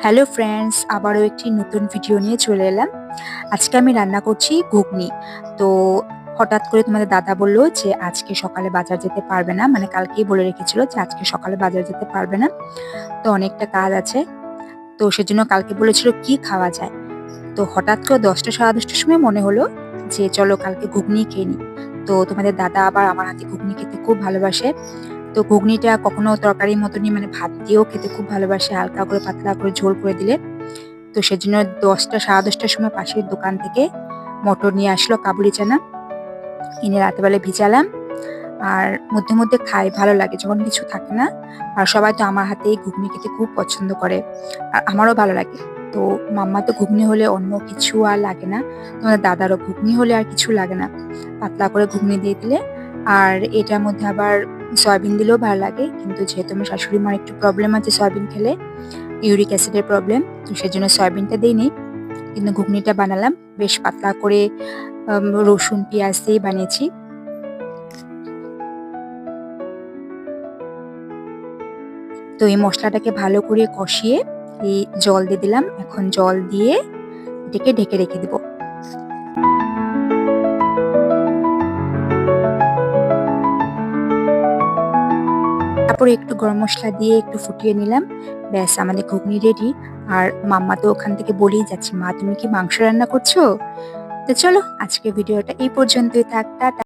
Hello friends, আবারও একটি নতুন ভিডিও নিয়ে চলে এলাম। আজকে আমি রান্না করছি ঘুগনি। তো হঠাৎ করে তোমাদের দাদা বলল যে আজকে সকালে বাজার যেতে পারবে না, মানে কালকেই বলে রেখেছিল যে আজকে সকালে বাজার যেতে পারবে না, তো অনেকটা কাজ আছে। তো সেজন্য কালকে বলেছিল কি খাওয়া যায়। তো হঠাৎ করে 10টা সাড়ে 10টার সময় মনে হলো যে চলো কালকে ঘুগনি খেয়ে নিই। তো তোমাদের দাদা আবার আমার হাতে ঘুগনি খেতে খুব ভালোবাসে। তো ঘুগনিটা কখনো তরকারির মতনই, মানে ভাত দিয়েও খেতে খুব ভালোবাসে, হালকা করে পাতলা করে ঝোল করে দিলে। তো সেজন্য 10টা সাড়ে 10টার সময় পাশের দোকান থেকে মটর নিয়ে আসলো, কাবুলি চানা এনে রাতেবেলা ভিজালাম। আর মধ্যে মধ্যে খাই, ভালো লাগে যখন কিছু থাকে না। আর সবাই তো আমার হাতে ঘুগনি খেতে খুব পছন্দ করে, আর আমারও ভালো লাগে। তো মাম্মা তো ঘুগনি হলে অন্য কিছু আর লাগে না, তোমাদের দাদারও ঘুগনি হলে আর কিছু লাগে না, পাতলা করে ঘুগনি দিয়ে দিলে। আর এটার মধ্যে আবার সয়াবিন দিলেও ভালো লাগে, কিন্তু যেহেতু আমার শাশুড়ি মার একটু প্রবলেম আছে সয়াবিন খেলে, ইউরিক অ্যাসিডের প্রবলেম, তো সেজন্য সয়াবিনটা দিইনি। কিন্তু ঘুগনিটা বানালাম বেশ পাতলা করে, রসুন পেঁয়াজ দিয়ে বানিয়েছি। তো এই মশলাটাকে ভালো করে কষিয়ে এই জল দিয়ে দিলাম। এখন জল দিয়ে এটাকে ঢেকে রেখে দেব। তারপরে একটু গরম মশলা দিয়ে একটু ফুটিয়ে নিলাম। ব্যাস, আমাদের ঘুগনি রেডি। আর মাম্মা তো ওখান থেকে বলেই যাচ্ছে, মা তুমি কি মাংস রান্না করছো? তো চলো, আজকে ভিডিওটা এই পর্যন্তই থাক, টাটা।